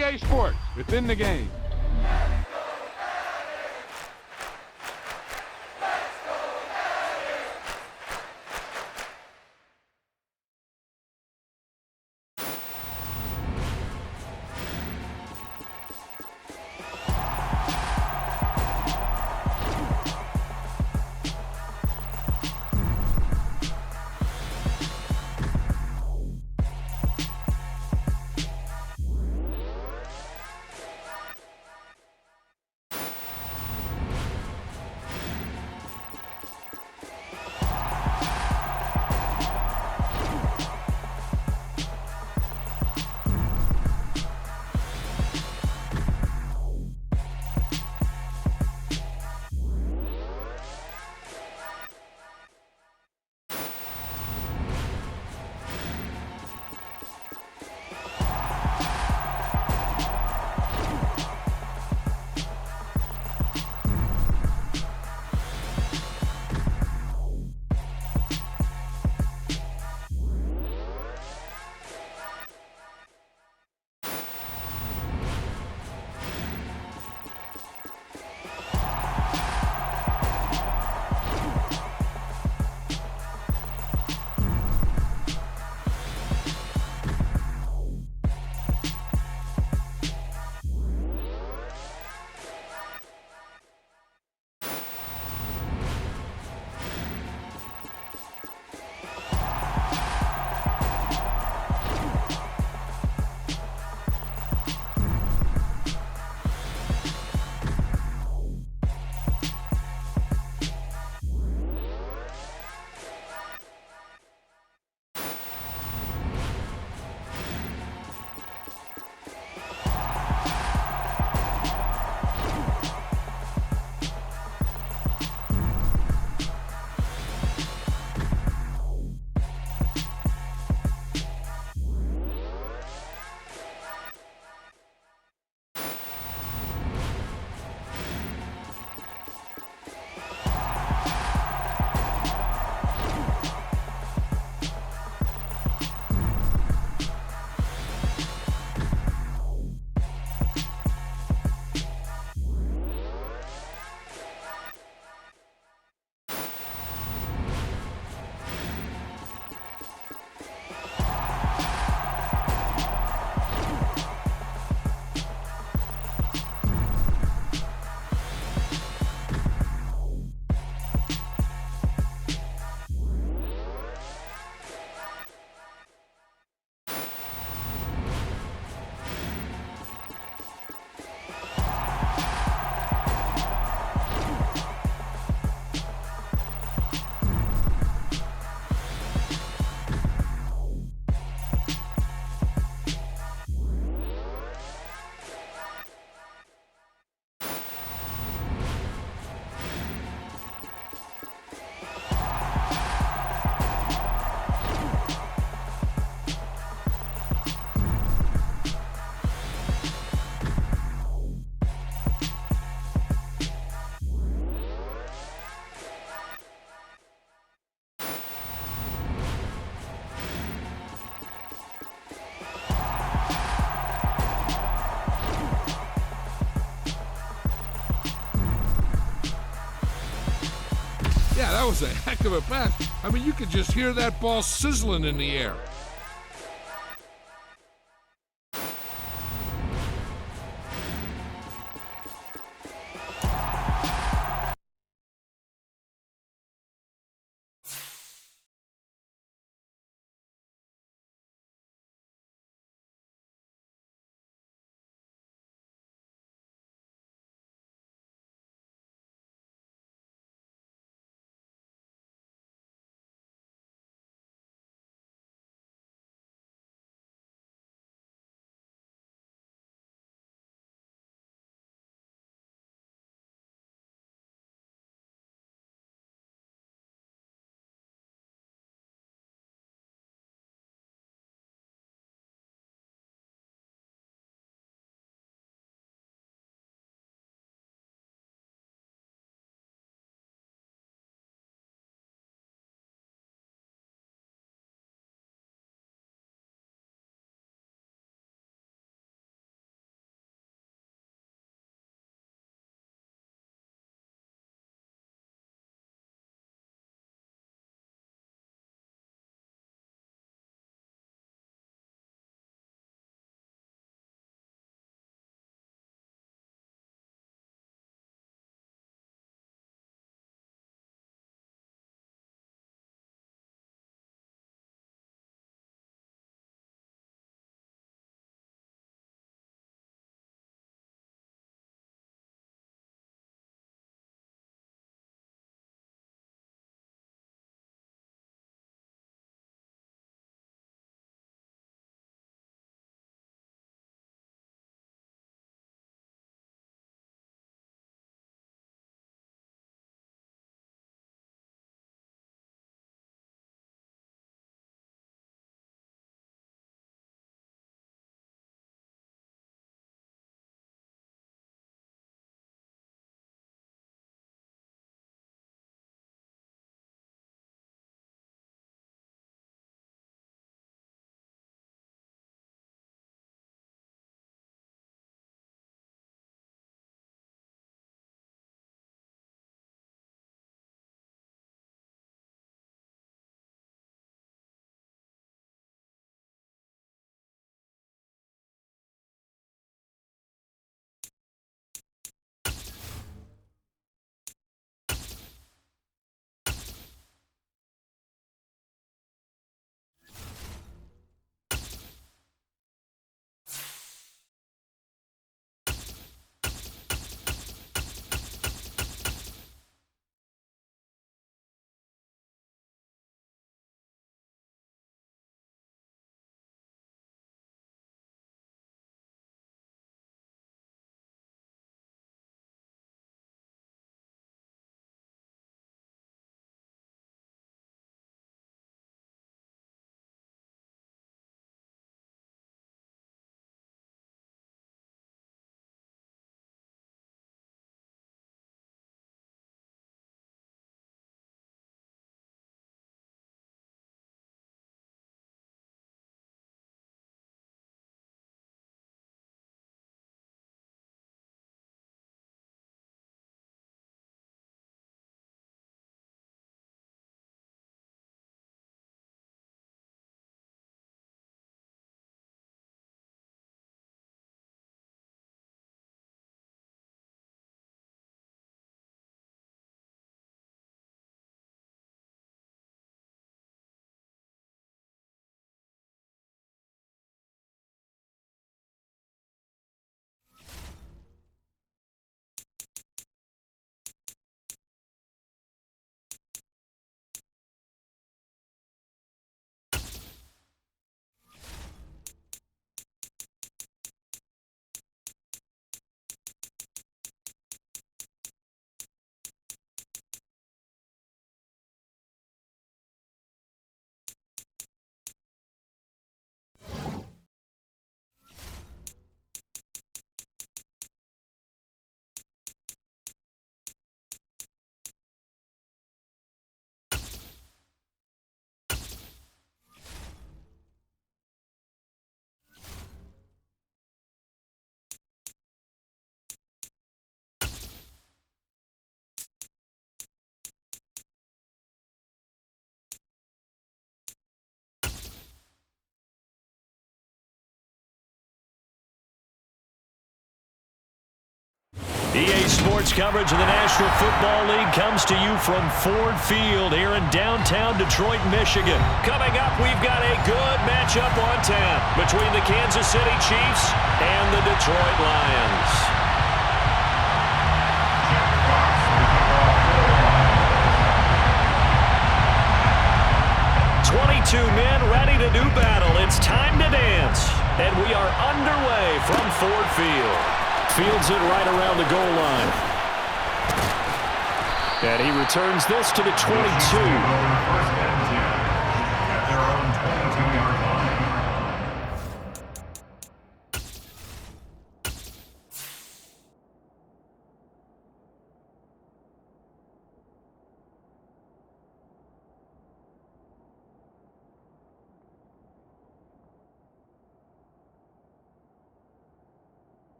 EA Sports, within the game. Yeah, that was a heck of a pass. I mean, you could just hear that ball sizzling in the air. EA Sports coverage of the National Football League comes to you from Ford Field here in downtown Detroit, Michigan. Coming up, we've got a good matchup on tap between the Kansas City Chiefs and the Detroit Lions. Two men ready to do battle. It's time to dance. And we are underway from Ford Field. Fields it right around the goal line. And he returns this to the 22.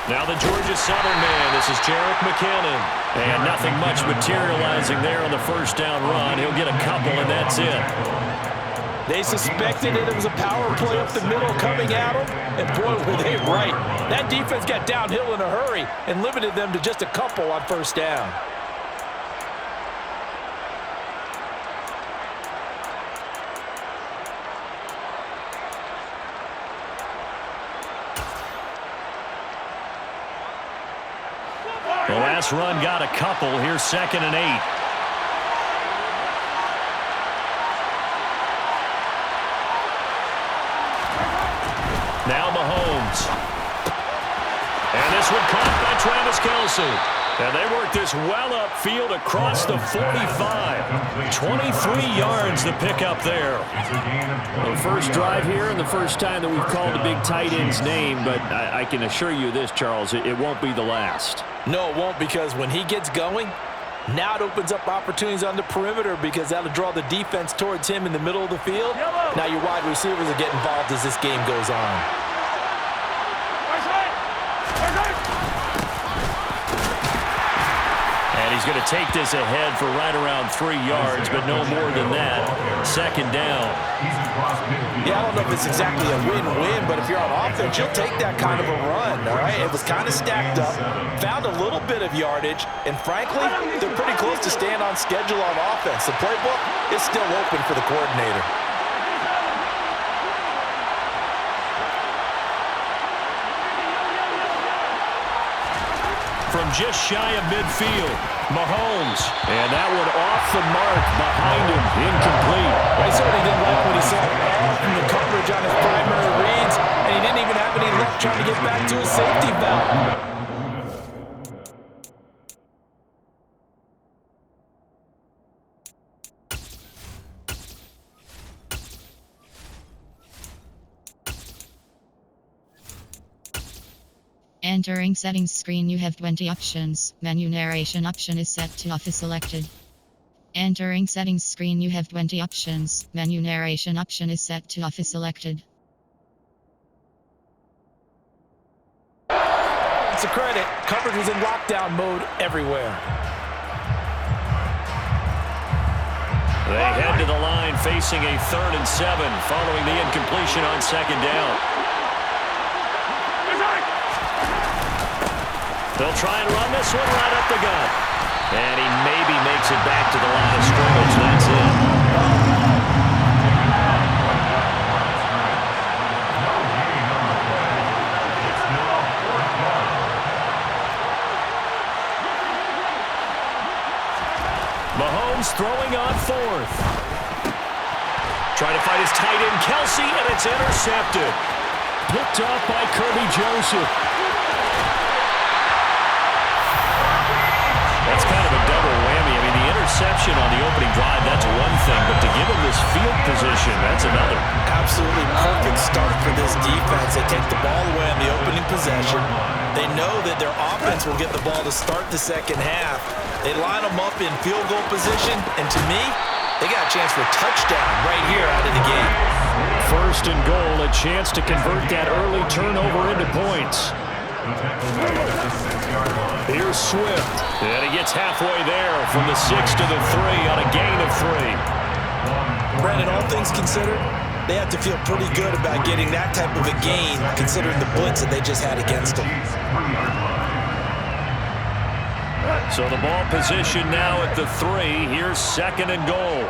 Now the Georgia Southern man, this is Jarek McKinnon. And nothing much materializing there on the first down run. He'll get a couple, and that's it. They suspected it was a power play up the middle coming at them, and boy, were they right. That defense got downhill in a hurry and limited them to just a couple on first down. The last run got a couple. Here's 2nd and 8. Now Mahomes. And this one caught by Travis Kelce. And they work this well upfield across the 45. 23 yards to pick up there. The first drive here and the first time that we've called a big tight end's name, but I can assure you this, Charles, it won't be the last. No, it won't, because when he gets going, now it opens up opportunities on the perimeter because that'll draw the defense towards him in the middle of the field. Now your wide receivers will get involved as this game goes on. And he's going to take this ahead for right around 3 yards, but no more than that. 2nd down. Yeah, I don't know if it's exactly a win-win, but if you're on offense, you'll take that kind of a run, all right? It was kind of stacked up, found a little bit of yardage, and frankly, they're pretty close to staying on schedule on offense. The playbook is still open for the coordinator. From just shy of midfield, Mahomes. And that one off the mark behind him, incomplete. I certainly didn't like what he saw from the coverage on his primary reads, and he didn't even have any luck trying to get back to his safety valve. Entering settings screen, you have 20 options. Menu narration option is set to off is selected. Entering settings screen, you have 20 options. Menu narration option is set to off is selected. It's a credit. Coverage was in lockdown mode everywhere. They head to the line facing a 3rd and 7 following the incompletion on 2nd down. They'll try and run this one right up the gut. And he maybe makes it back to the line of scrimmage. That's it. Mahomes throwing on 4th. Trying to fight his tight end, Kelce, and it's intercepted. Picked off by Kirby Joseph. That's kind of a double whammy. I mean, the interception interception on the opening drive, that's one thing, but to give him this field position, that's another. Absolutely perfect start for this defense. They take the ball away on the opening possession. They know that their offense will get the ball to start the second half. They line them up in field goal position, and to me, they got a chance for a touchdown right here out of the gate. First and goal, a chance to convert that early turnover into points. Here's Swift, and he gets halfway there from the 6 to the 3 on a gain of 3. Brandon, all things considered, they have to feel pretty good about getting that type of a gain considering the blitz that they just had against them. So the ball position now at the 3. Here's second and goal.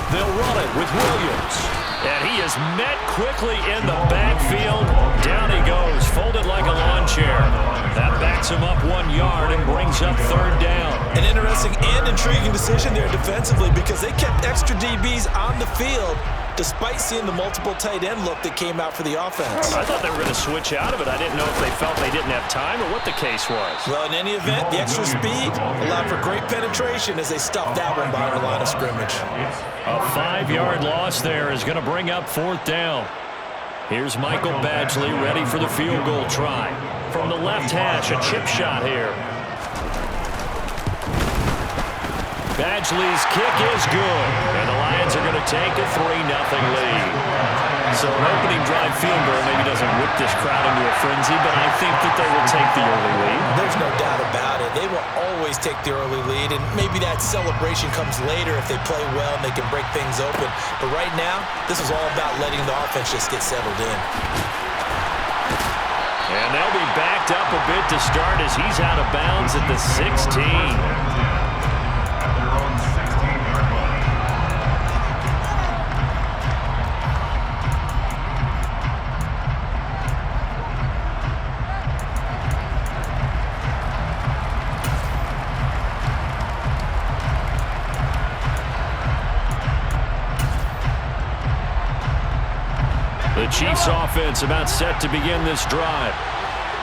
They'll run it with Williams. And he is met quickly in the backfield. Down he goes, folded like a lawn chair. That backs him up 1 yard and brings up third down. An interesting and intriguing decision there defensively because they kept extra DBs on the field despite seeing the multiple tight end look that came out for the offense. I thought they were going to switch out of it. I didn't know if they felt they didn't have time or what the case was. Well, in any event, the extra speed allowed for great penetration as they stuffed that one behind the line of scrimmage. A 5-yard loss there is going to bring up fourth down. Here's Michael Badgley ready for the field goal try. From the left hash, a chip shot here. Badgley's kick is good, and the Lions are going to take a 3-0 lead. So an opening drive field goal maybe doesn't whip this crowd into a frenzy, but I think that they will take the early lead. There's no doubt about it. They will always take the early lead, and maybe that celebration comes later if they play well and they can break things open. But right now, this is all about letting the offense just get settled in. And they'll be backed up a bit to start as he's out of bounds at the 16. The Chiefs offense about set to begin this drive.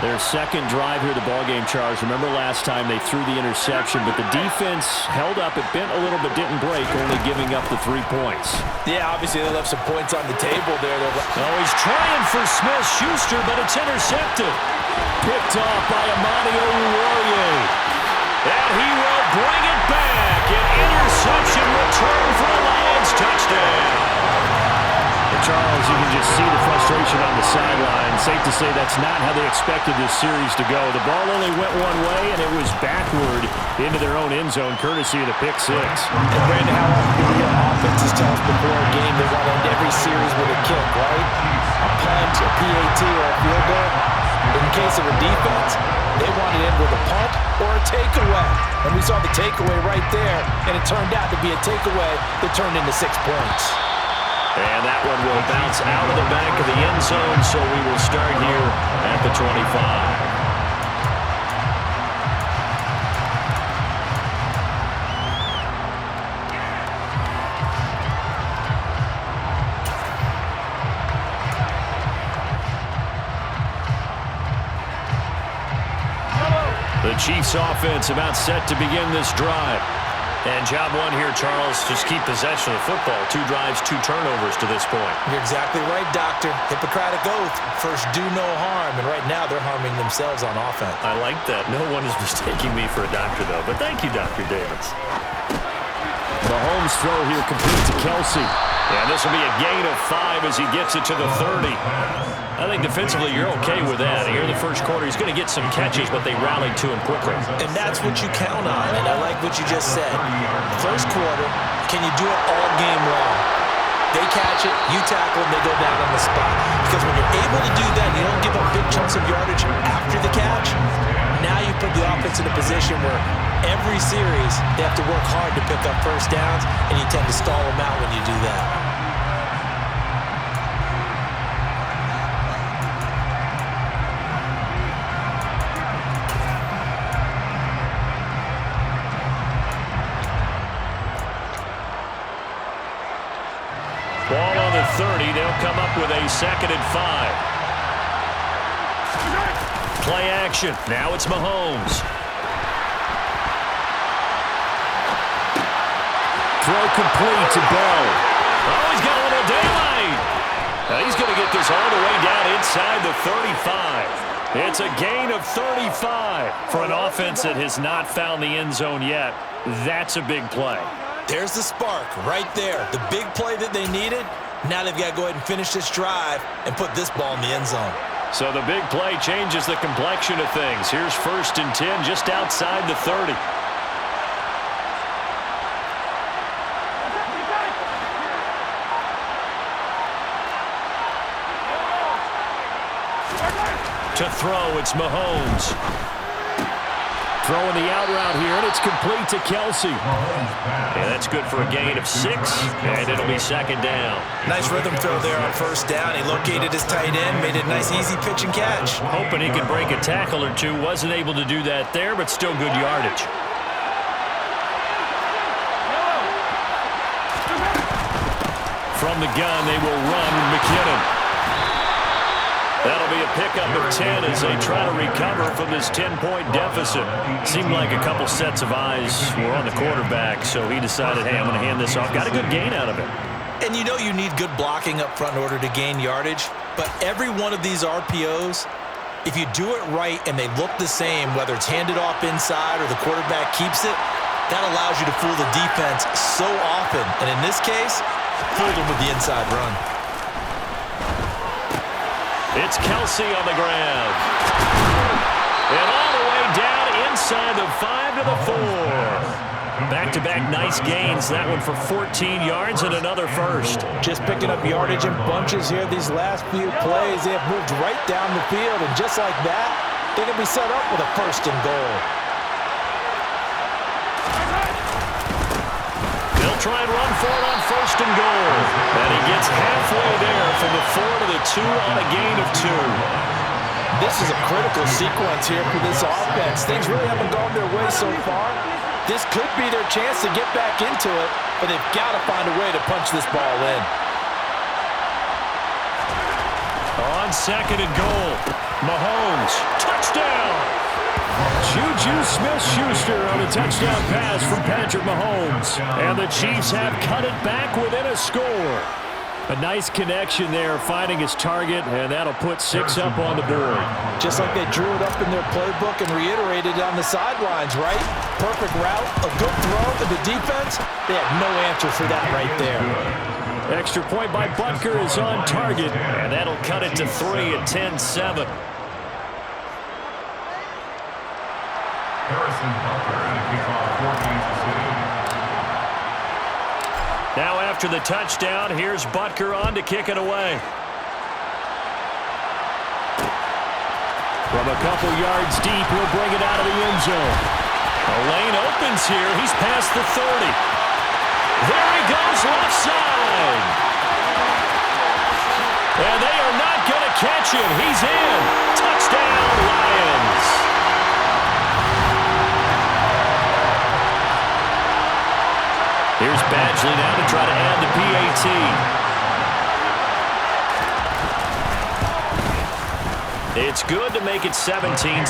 Their second drive here, the ballgame, Charles. Remember last time they threw the interception, but the defense held up. It bent a little but didn't break, only giving up the 3 points. Yeah, obviously they left some points on the table there. Oh, he's trying for Smith-Schuster, but it's intercepted. Picked off by Amani Oruwariye. And he will bring it back. An interception return for a Lions touchdown. Charles, you can just see the frustration on the sideline. Safe to say that's not how they expected this series to go. The ball only went one way, and it was backward into their own end zone, courtesy of the pick 6. And Brandon, how often do the offenses tell us before a game they want to end every series with a kick, right? A punt, a PAT, or a field goal. In the case of a defense, they want to end with a punt or a takeaway. And we saw the takeaway right there, and it turned out to be a takeaway that turned into 6 points. And that one will bounce out of the back of the end zone, so we will start here at the 25. The Chiefs offense about set to begin this drive. And job one here, Charles, just keep possession of the football. 2 drives, 2 turnovers to this point. You're exactly right, Doctor. Hippocratic oath. First, do no harm. And right now, they're harming themselves on offense. I like that. No one is mistaking me for a doctor, though. But thank you, Dr. Davis. Mahomes' throw here complete to Kelsey. And this will be a gain of 5 as he gets it to the 30. I think defensively you're okay with that. Here in the first quarter, he's going to get some catches, but they rallied to him quickly. And that's what you count on, and I like what you just said. First quarter, can you do it all game long? They catch it, you tackle them, they go down on the spot. Because when you're able to do that, you don't give up big chunks of yardage after the catch. Now you put the offense in a position where every series they have to work hard to pick up first downs, and you tend to stall them out when you do that. Ball on the 30. They'll come up with a 2nd and 5. Play action. Now it's Mahomes. throw complete to Bell. Oh, he's got a little daylight. He's going to get this all the way down inside the 35. It's a gain of 35 for an offense that has not found the end zone yet. That's a big play. There's the spark right there. The big play that they needed. Now they've got to go ahead and finish this drive and put this ball in the end zone. So the big play changes the complexion of things. Here's 1st and 10 just outside the 30. To throw, it's Mahomes. Throwing the out route here, and it's complete to Kelsey. And that's good for a gain of 6, and it'll be 2nd down. Nice rhythm throw there on 1st down. He located his tight end, made it a nice, easy pitch and catch. Hoping he could break a tackle or two. Wasn't able to do that there, but still good yardage. From the gun, they will run McKinnon. That'll be a pickup of 10 as they try to recover from this 10-point deficit. Seemed like a couple sets of eyes were on the quarterback, so he decided, hey, I'm going to hand this off. Got a good gain out of it. And you know you need good blocking up front in order to gain yardage, but every one of these RPOs, if you do it right and they look the same, whether it's handed off inside or the quarterback keeps it, that allows you to fool the defense so often. And in this case, fooled them with the inside run. It's Kelsey on the ground. And all the way down inside the 5 to the 4. Back-to-back nice gains. That one for 14 yards and another first. Just picking up yardage in bunches here these last few plays. They have moved right down the field, and just like that, they can be set up with a 1st and goal. They'll try and run for it on 1st and goal. And he gets halfway there from the 4 to the 2 on a gain of 2. This is a critical sequence here for this offense. Things really haven't gone their way so far. This could be their chance to get back into it, but they've got to find a way to punch this ball in. On 2nd and goal, Mahomes, touchdown! Juju Smith-Schuster on a touchdown pass from Patrick Mahomes. And the Chiefs have cut it back within a score. A nice connection there, finding his target, and that'll put 6 up on the board. Just like they drew it up in their playbook and reiterated on the sidelines, right? Perfect route, a good throw to the defense. They have no answer for that right there. Extra point by Butker is on target, and that'll cut it to 3 at 10-7. Now after the touchdown, here's Butker on to kick it away. From a couple yards deep, he'll bring it out of the end zone. A lane opens here. He's past the 30. There he goes, left side. And they are not going to catch him. He's in. Touchdown, Lions. Here's Badgley now to try to add the PAT. It's good to make it 17-7.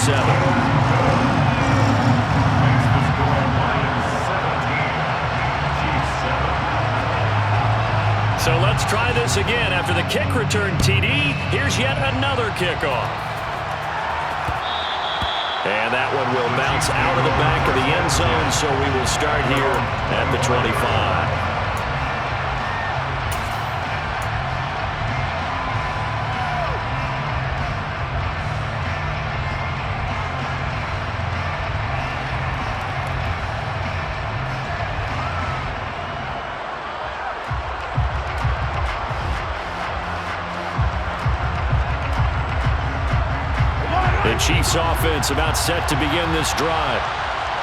So let's try this again. After the kick return TD, here's yet another kickoff. And that one will bounce out of the back of the end zone, so we will start here at the 25. The Chiefs offense about set to begin this drive.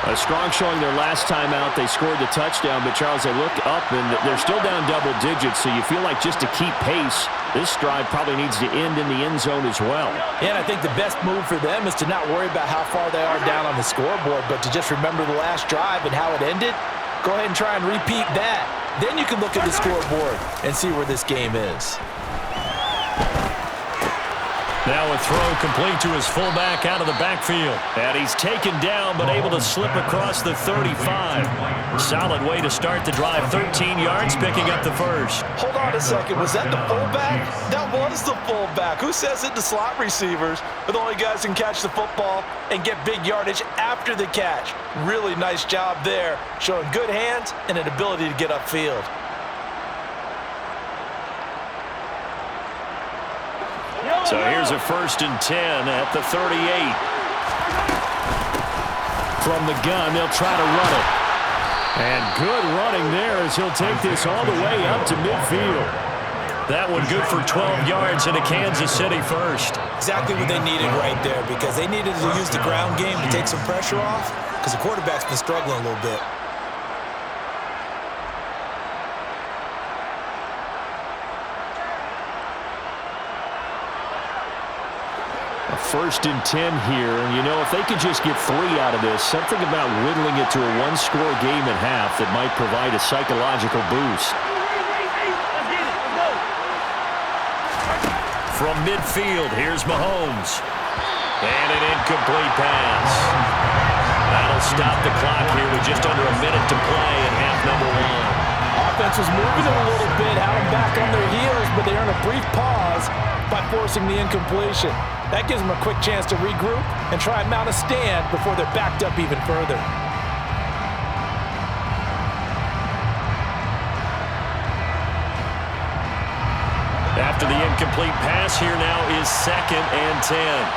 A strong showing their last time out. They scored the touchdown, but Charles, they look up and they're still down double digits, so you feel like just to keep pace, this drive probably needs to end in the end zone as well. Yeah, and I think the best move for them is to not worry about how far they are down on the scoreboard, but to just remember the last drive and how it ended. Go ahead and try and repeat that. Then you can look at the scoreboard and see where this game is. Now a throw complete to his fullback out of the backfield. And he's taken down but able to slip across the 35. Solid way to start the drive. 13 yards, picking up the first. Hold on a second. Was that the fullback? That was the fullback. Who says it to slot receivers? But the only guys can catch the football and get big yardage after the catch. Really nice job there, showing good hands and an ability to get upfield. So here's a 1st and 10 at the 38. From the gun, they'll try to run it. And good running there as he'll take this all the way up to midfield. That one good for 12 yards into Kansas City first. Exactly what they needed right there, because they needed to use the ground game to take some pressure off, because the quarterback's been struggling a little bit. A 1st and 10 here, and you know, if they could just get 3 out of this, something about whittling it to a one-score game at half that might provide a psychological boost. From midfield, here's Mahomes. And an incomplete pass. That'll stop the clock here with just under a minute to play in half number 1. Offense was moving it a little bit, had them back on their heels, but they earned a brief pause by forcing the incompletion. That gives them a quick chance to regroup and try and mount a stand before they're backed up even further. After the incomplete pass, here now is 2nd and 10.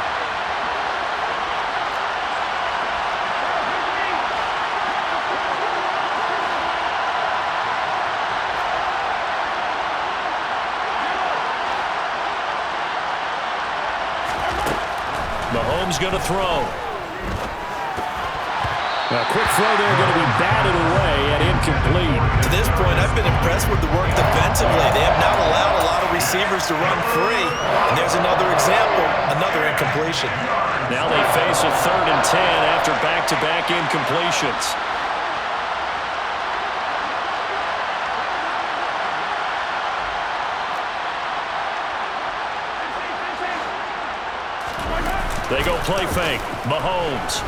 Mahomes going to throw. A quick throw there going to be batted away and incomplete. To this point, I've been impressed with the work defensively. They have not allowed a lot of receivers to run free. And there's another example, another incompletion. Now they face a 3rd and 10 after back-to-back incompletions. They go play fake. Mahomes.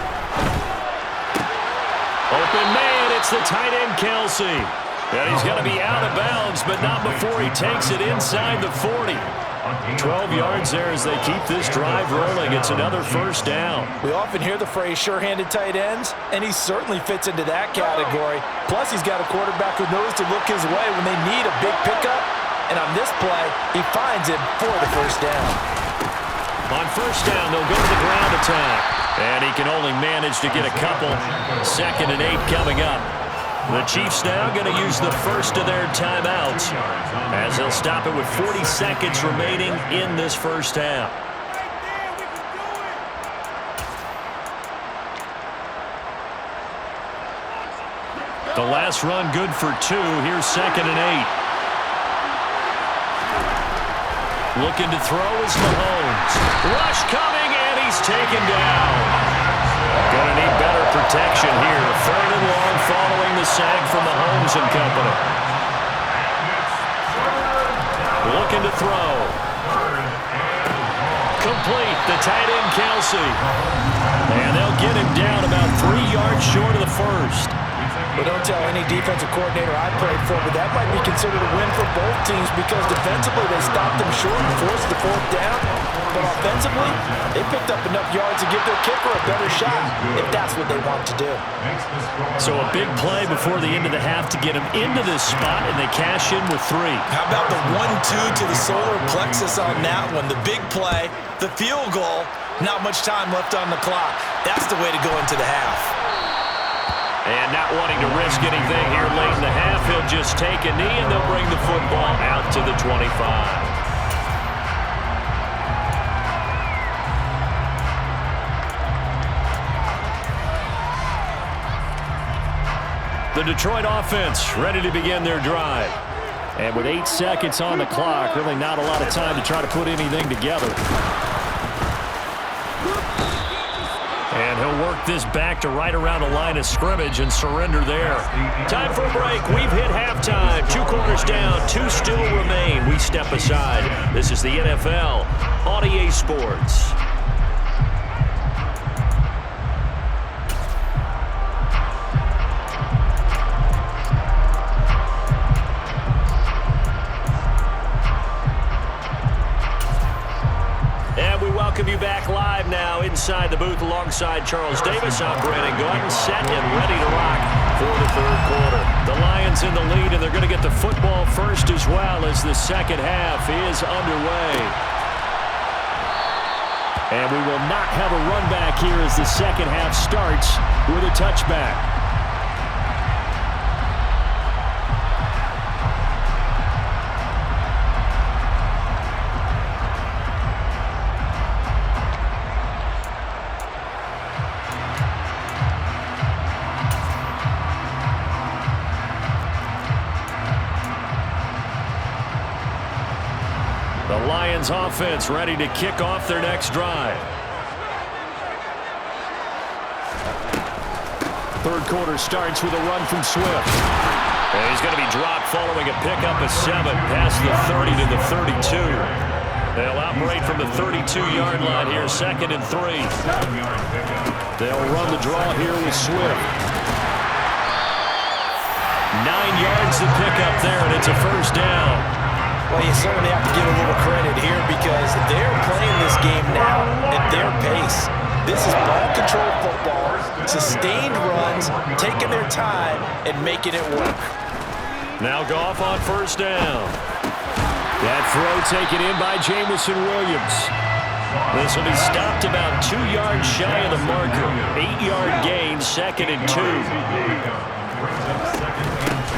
Open man, it's the tight end, Kelsey. And he's going to be out of bounds, but not before he takes it inside the 40. 12 yards there as they keep this drive rolling. It's another 1st down. We often hear the phrase sure-handed tight ends, and he certainly fits into that category. Plus, he's got a quarterback who knows to look his way when they need a big pickup. And on this play, he finds him for the 1st down. On 1st down, they'll go to the ground attack. And he can only manage to get a couple. 2nd and 8 coming up. The Chiefs now going to use the first of their timeouts as they'll stop it with 40 seconds remaining in this 1st half. The last run good for 2. Here's 2nd and 8. Looking to throw is Mahomes. Rush coming, and he's taken down. Going to need better protection here. 3rd and long following the sack from Mahomes and company. Looking to throw. Complete. The tight end, Kelsey. And they'll get him down about 3 yards short of the 1st. But don't tell any defensive coordinator I played for, but that might be considered a win for both teams because defensively they stopped them short and forced the 4th down. But offensively, they picked up enough yards to give their kicker a better shot if that's what they want to do. So a big play before the end of the half to get them into this spot, and they cash in with 3. How about the 1-2 to the solar plexus on that one? The big play, the field goal, not much time left on the clock. That's the way to go into the half. And not wanting to risk anything here late in the half, he'll just take a knee, and they'll bring the football out to the 25. The Detroit offense ready to begin their drive. And with 8 seconds on the clock, really not a lot of time to try to put anything together. And he'll work this back to right around the line of scrimmage and surrender there. Time for a break. We've hit halftime. 2 quarters down. 2 still remain. We step aside. This is the NFL on EA Sports. And we welcome you back live now inside the booth alongside Charles Davis. I'm Brandon Gordon, set and ready to rock for the third quarter. The Lions in the lead, and they're going to get the football first as well as the second half is underway. And we will not have a run back here as the second half starts with a touchback. The Lions offense ready to kick off their next drive. Third quarter starts with a run from Swift. And he's going to be dropped following a pickup of 7 past the 30 to the 32. They'll operate from the 32-yard line here, 2nd and 3. They'll run the draw here with Swift. 9 yards to pick up there, and it's a first down. Well, you certainly have to give a little credit here because they're playing this game now at their pace. This is ball control football, sustained runs, taking their time and making it work. Now Goff on first down. That throw taken in by Jamison Williams. This will be stopped about 2 yards shy of the marker. 8-yard gain, 2nd and 2.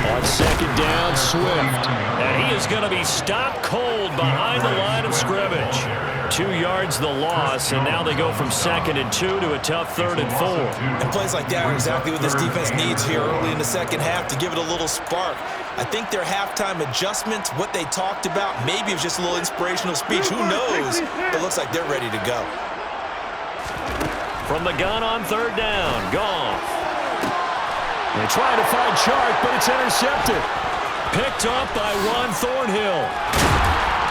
On second down, Swift. And he is going to be stopped cold behind the line of scrimmage. 2 yards the loss, and now they go from 2nd and 2 to a tough 3rd and 4. And plays like that are exactly what this defense needs here early in the second half to give it a little spark. I think their halftime adjustments, what they talked about, maybe it was just a little inspirational speech. Who knows? But it looks like they're ready to go. From the gun on 3rd down, Goff. They try to find Chark, but it's intercepted. Picked up by Ron Thornhill.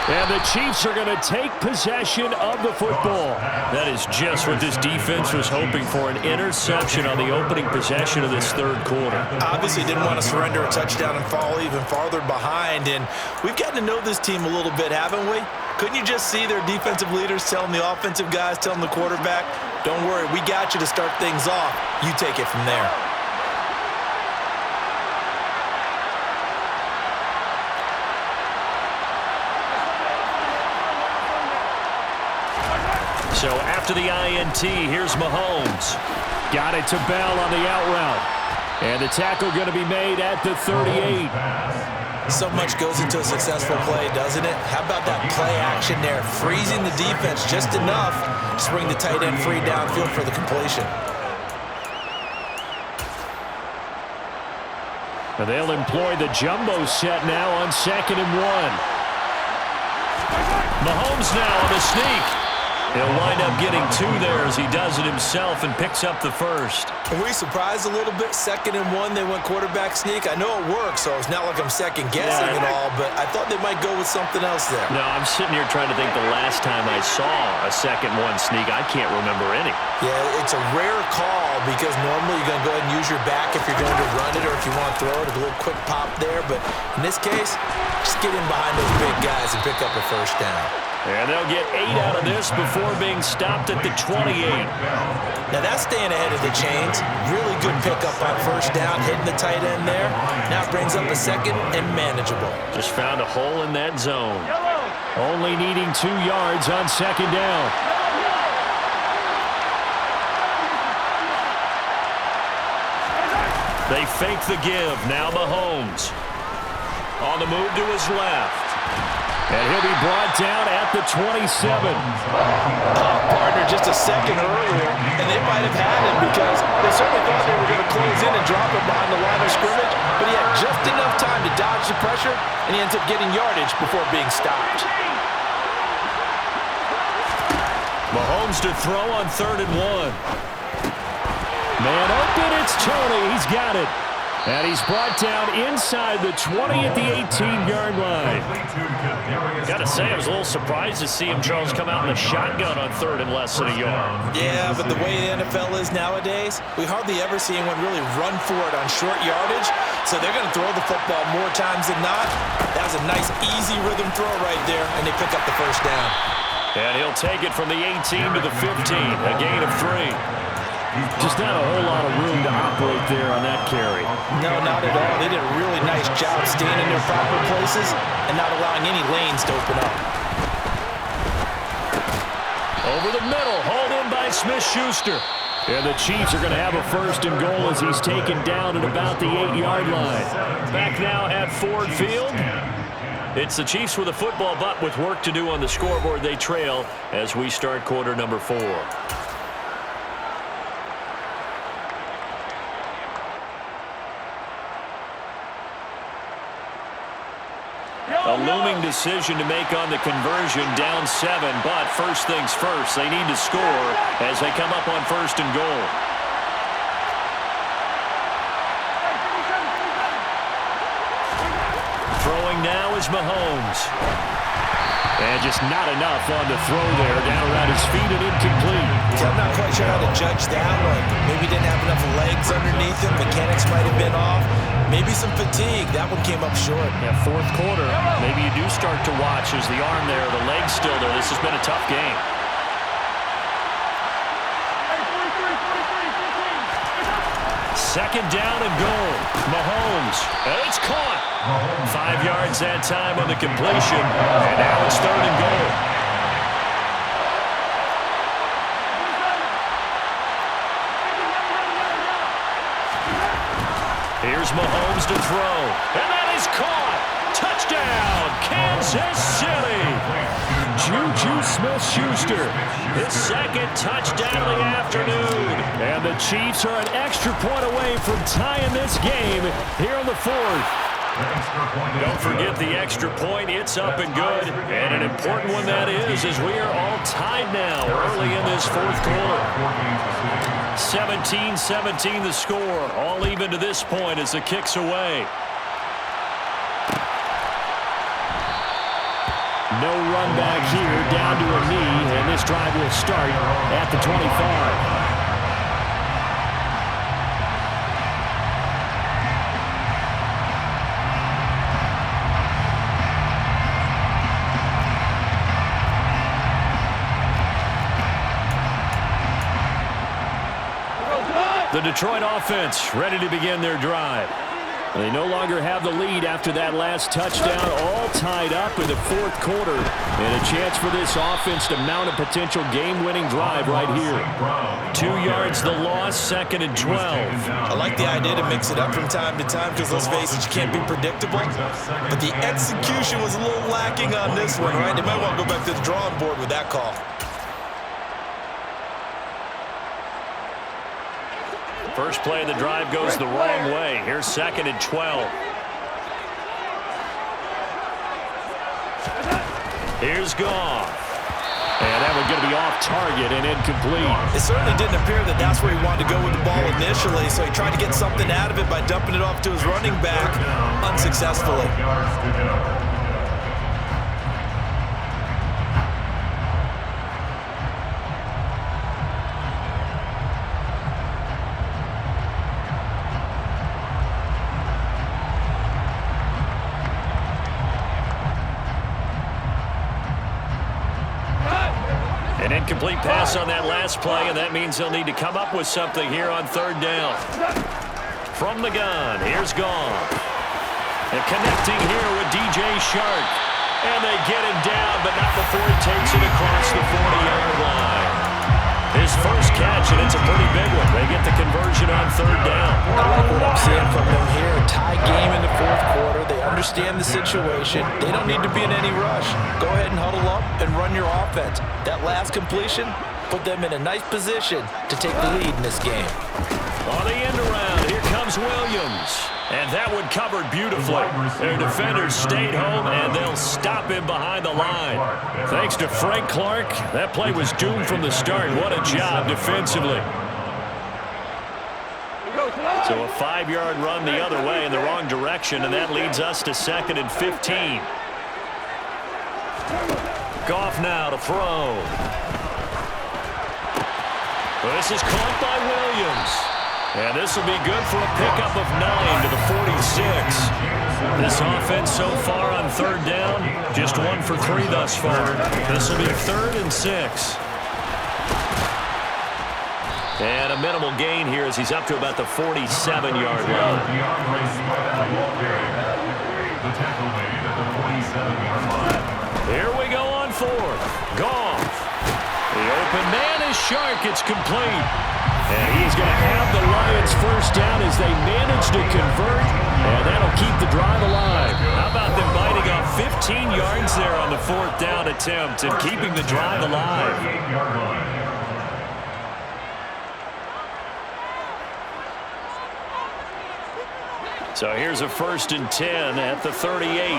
And the Chiefs are going to take possession of the football. That is just what this defense was hoping for, an interception on the opening possession of this third quarter. Obviously didn't want to surrender a touchdown and fall even farther behind. And we've gotten to know this team a little bit, haven't we? Couldn't you just see their defensive leaders telling the offensive guys, telling the quarterback, don't worry, we got you to start things off. You take it from there. So after the INT, here's Mahomes. Got it to Bell on the out route. And the tackle going to be made at the 38. So much goes into a successful play, doesn't it? How about that play action there? Freezing the defense just enough to bring the tight end free downfield for the completion. And they'll employ the jumbo set now on 2nd and 1. Mahomes now on the sneak. He'll wind up getting 2 there as he does it himself and picks up the first. Were we surprised a little bit? 2nd and 1, they went quarterback sneak. I know it works, so it's not like I'm second guessing at all, but I thought they might go with something else there. No, I'm sitting here trying to think the last time I saw a 2nd 1 sneak. I can't remember any. Yeah, it's a rare call because normally you're going to go ahead and use your back if you're going to run it or if you want to throw it, a little quick pop there. But in this case, just get in behind those big guys and pick up a first down. And they'll get 8 out of this before being stopped at the 28. Now that's staying ahead of the chains. Really good pickup on first down, hitting the tight end there. Now it brings up a 2nd and manageable. Just found a hole in that zone. Only needing 2 yards on 2nd down. They fake the give. Now Mahomes. On the move to his left. And he'll be brought down at the 27. Partner just a second earlier, and they might have had him because they certainly thought they were going to close in and drop him behind the line of scrimmage, but he had just enough time to dodge the pressure, and he ends up getting yardage before being stopped. Mahomes to throw on 3rd and 1. Man open, it's Tony. He's got it. And he's brought down inside the 20 at the 18-yard line. Got to say, I was a little surprised to see him, Charles, come out in the shotgun on 3rd and less than a yard. Yeah, but the way the NFL is nowadays, we hardly ever see anyone really run for it on short yardage. So they're going to throw the football more times than not. That was a nice, easy rhythm throw right there, and they pick up the first down. And he'll take it from the 18 to the 15, a gain of 3. Just not a whole lot of room to operate there on that carry. No, not at all. They did a really nice job staying in their proper places and not allowing any lanes to open up. Over the middle, hauled in by Smith-Schuster. And the Chiefs are going to have a 1st and goal as he's taken down at about the 8-yard line. Back now at Ford Field. It's the Chiefs with a football, but with work to do on the scoreboard, they trail as we start quarter number 4. A looming decision to make on the conversion, down 7, but first things first, they need to score as they come up on 1st and goal. Throwing now is Mahomes. And just not enough on the throw there, down around his feet and incomplete. I'm not quite sure how to judge that one. Maybe didn't have enough legs underneath him. Mechanics might have been off. Maybe some fatigue. That one came up short. Yeah, 4th quarter. Maybe you do start to watch as the arm there, the leg's still there. This has been a tough game. Second down and goal. Mahomes. And it's caught. 5 yards that time on the completion. And now it's 3rd and goal. Here's Mahomes to throw. And that is caught. Touchdown, Kansas City. Juju Smith-Schuster, his 2nd touchdown of the afternoon. And the Chiefs are an extra point away from tying this game here in the 4th. Don't forget the extra point. It's up and good. And an important one that is, as we are all tied now early in this 4th quarter. 17-17 the score. All even to this point as the kick's away. No run back here, down to a knee, and this drive will start at the 25. The Detroit offense ready to begin their drive. They no longer have the lead after that last touchdown, all tied up in the 4th quarter. And a chance for this offense to mount a potential game-winning drive right here. 2 yards the loss, 2nd and 12. I like the idea to mix it up from time to time because, let's face it, you can't be predictable. But the execution was a little lacking on this one, right? They might want to go back to the drawing board with that call. First play of the drive goes the wrong way. Here's 2nd and 12. Here's Goff. And that one's going to be off target and incomplete. It certainly didn't appear that that's where he wanted to go with the ball initially, so he tried to get something out of it by dumping it off to his running back unsuccessfully. An incomplete pass on that last play, and that means they'll need to come up with something here on 3rd down. From the gun, here's Goff. And connecting here with DJ Shark. And they get him down, but not before he takes it across the 40-yard line. His first catch, and it's a pretty big one. They get the conversion on 3rd down. I like what I'm seeing from them here. A tie game in the 4th quarter. They understand the situation. They don't need to be in any rush. Go ahead and huddle up and run your offense. That last completion put them in a nice position to take the lead in this game. On the end around, here comes Williams. And that one covered beautifully. Their defenders stayed home, and they'll stop him behind the line. Thanks to Frank Clark, that play was doomed from the start. What a job defensively. So a 5-yard run the other way in the wrong direction, and that leads us to 2nd and 15. Goff now to throw. This is caught by Williams. And this will be good for a pickup of 9 to the 46. This offense so far on 3rd down, just 1 for 3 thus far. This will be 3rd and 6. And a minimal gain here as he's up to about the 47-yard line. Here we go on 4th. Goff. The open man is Shark. It's complete. And he's going to have the Lions first down as they manage to convert. And that'll keep the drive alive. How about them biting off 15 yards there on the 4th down attempt and keeping the drive alive? So here's a 1st and 10 at the 38.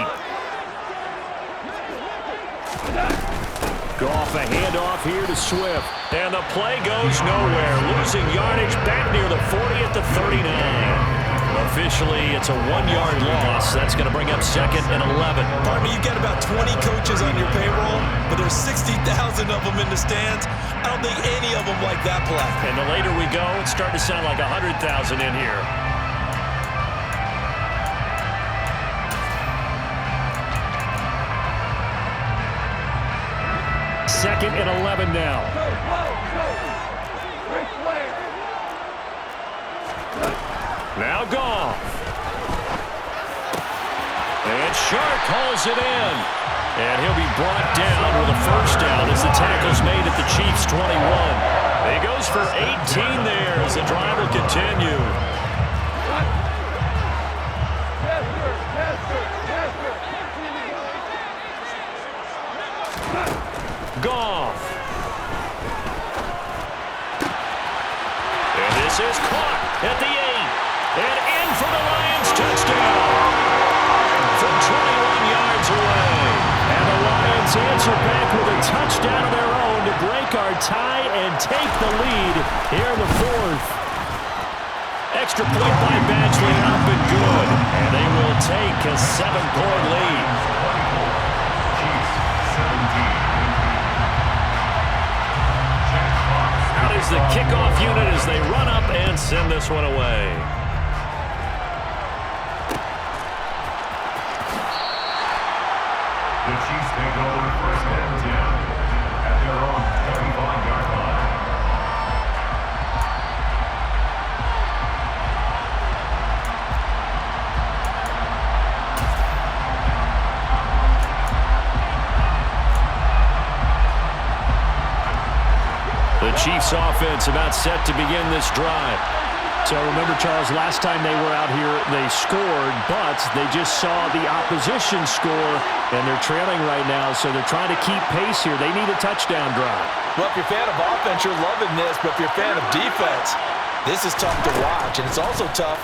Goff a handoff here to Swift. And the play goes nowhere. Losing yardage back near the 40 at the 39. Officially, it's a 1-yard loss. That's going to bring up 2nd and 11. Pardon me, you got about 20 coaches on your payroll, but there's 60,000 of them in the stands. I don't think any of them like that play. And the later we go, it's starting to sound like 100,000 in here. 2nd and 11 now. Now Goff. And Shark hauls it in. And he'll be brought down with a 1st down as the tackle's made at the Chiefs' 21. He goes for 18 there as the drive will continue. Goff. And this is caught at the 8. And in for the Lions touchdown. From 21 yards away. And the Lions answer back with a touchdown of their own to break our tie and take the lead here in the 4th. Extra point by Badgley up and good. And they will take a 7-point lead. Is the kickoff unit as they run up and send this one away. The Chiefs take over 1st and 10 at their own 35-yard line. The Chiefs offense about set to begin this drive. So remember, Charles, last time they were out here, they scored, but they just saw the opposition score, and they're trailing right now, so they're trying to keep pace here. They need a touchdown drive. Well, if you're a fan of offense, you're loving this, but if you're a fan of defense, this is tough to watch, and it's also tough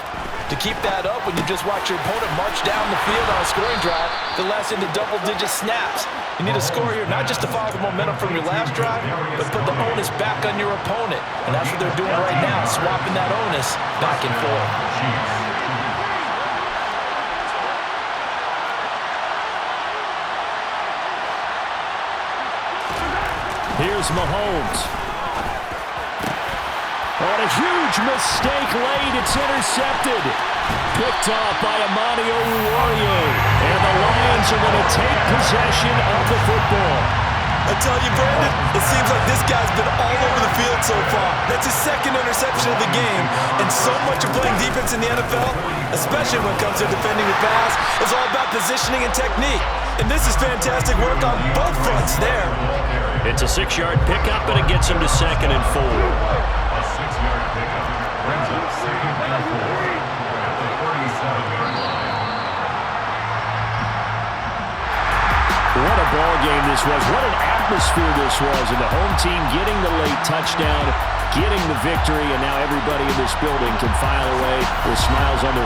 to keep that up when you just watch your opponent march down the field on a scoring drive that lasts into double-digit snaps. You need a score here, not just to follow the momentum from your last drive, but put the onus back on your opponent. And that's what they're doing right now, swapping that onus back and forth. Here's Mahomes. On a huge mistake late, it's intercepted. Picked off by Amani Oruwariye. And the Lions are going to take possession of the football. I tell you, Brandon, it seems like this guy's been all over the field so far. That's his 2nd interception of the game. And so much of playing defense in the NFL, especially when it comes to defending the pass, is all about positioning and technique. And this is fantastic work on both fronts there. It's a 6-yard pickup, and it gets him to 2nd and 4. A 6-yard pickup brings up 2nd and 4 at the 37-yard line. What a ball game this was. What an atmosphere this was. And the home team getting the late touchdown, getting the victory, and now everybody in this building can file away with smiles on their